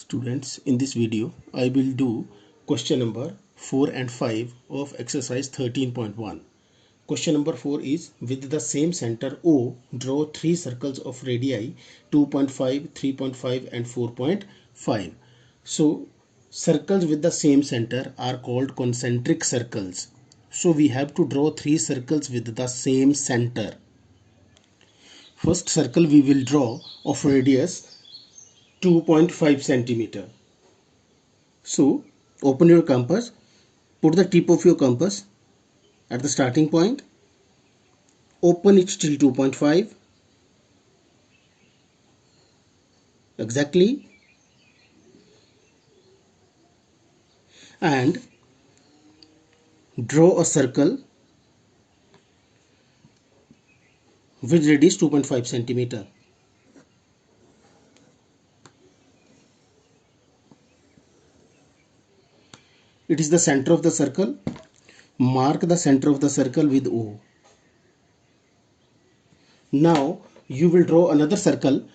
Students, in this video, I will do question number 4 and 5 of exercise 13.1. Question number 4 is, with the same center O, draw 3 circles of radii 2.5, 3.5 and 4.5. So, circles with the same center are called concentric circles. So, we have to draw 3 circles with the same center. First circle we will draw of radius 2.5 centimeter. So open your compass, put the tip of your compass at the starting point, open it till 2.5 exactly, and draw a circle with radius 2.5 centimeter. It is the center of the circle. Mark the center of the circle with O. Now you will draw another circle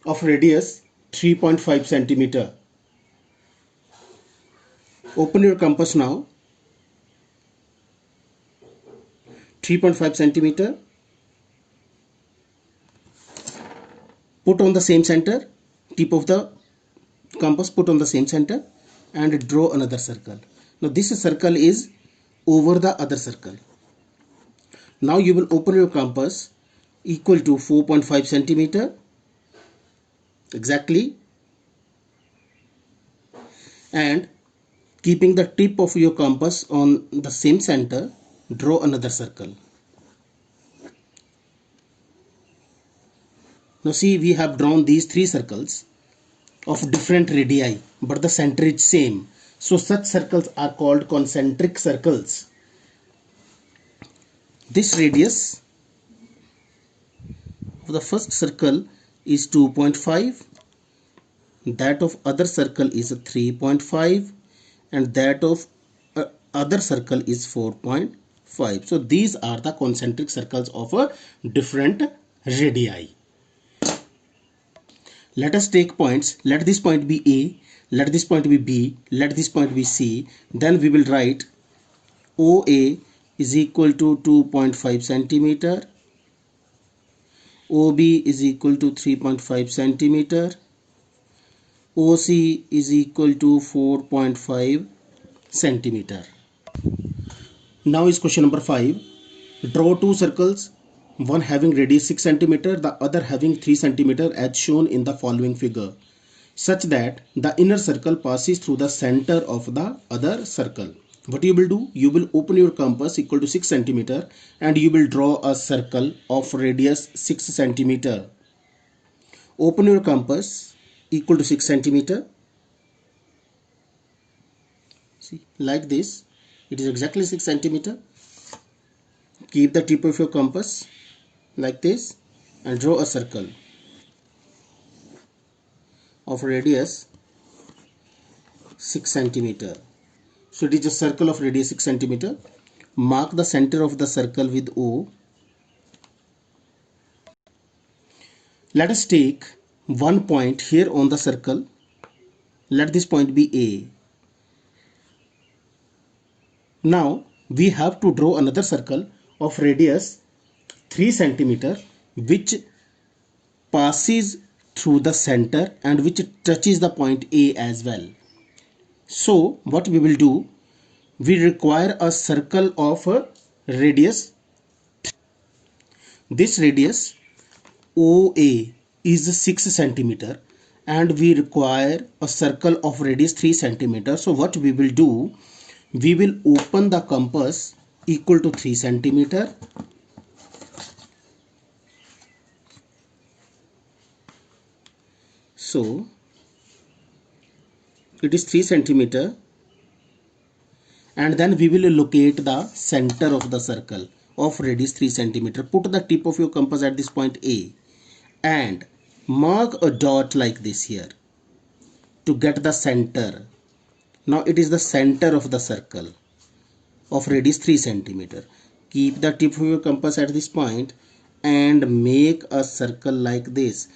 of radius 3.5 centimeter. Open your compass now. 3.5 centimeter. Put on the same center. Tip of the compass put on the same center and draw another circle. Now this circle is over the other circle. Now you will open your compass equal to 4.5 centimeter exactly, and keeping the tip of your compass on the same center, draw another circle. Now see, we have drawn these 3 circles of different radii, but the center is same. So such circles are called concentric circles. This radius of the first circle is 2.5, that of other circle is 3.5, and that of other circle is 4.5. So these are the concentric circles of a different radii. Let us take points. Let this point be A, let this point be B, let this point be C. Then we will write OA is equal to 2.5 centimeter, OB is equal to 3.5 centimeter, OC is equal to 4.5 centimeter. Now is question number 5. Draw 2 circles, one having radius 6 centimeter, the other having 3 centimeter as shown in the following figure, such that the inner circle passes through the center of the other circle. What you will do? You will open your compass equal to 6 centimeter and you will draw a circle of radius 6 centimeter. Open your compass equal to 6 centimeter. See, like this. It is exactly 6 centimeter. Keep the tip of your compass like this and draw a circle of radius 6 centimeter. So it is a circle of radius 6 centimeter. Mark the center of the circle with O. Let us take one point here on the circle. Let this point be A. Now we have to draw another circle of radius 3 centimeter which passes through the center and which touches the point A as well. So what we will do, we require a circle of a radius. This radius OA is 6 centimeter and we require a circle of radius 3 centimeter. So what we will do, we will open the compass equal to 3 centimeter. So it is 3 centimeter, and then we will locate the center of the circle of radius 3 centimeter. Put the tip of your compass at this point A and mark a dot like this here to get the center. Now it is the center of the circle of radius 3 centimeter. Keep the tip of your compass at this point and make a circle like this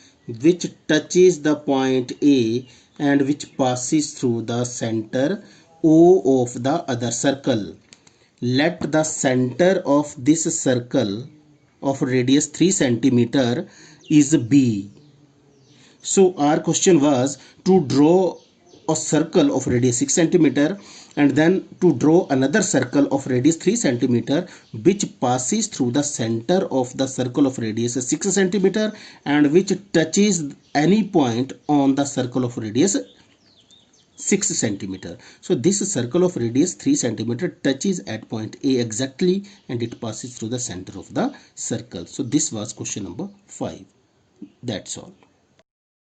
which touches the point A and which passes through the center O of the other circle. Let the center of this circle of radius 3 centimeter is B. So our question was to draw a circle of radius 6 centimeter and then to draw another circle of radius 3 centimeter which passes through the center of the circle of radius 6 centimeter and which touches any point on the circle of radius 6 centimeter. So this circle of radius 3 centimeter touches at point A exactly and it passes through the center of the circle. So this was question number 5. That's all.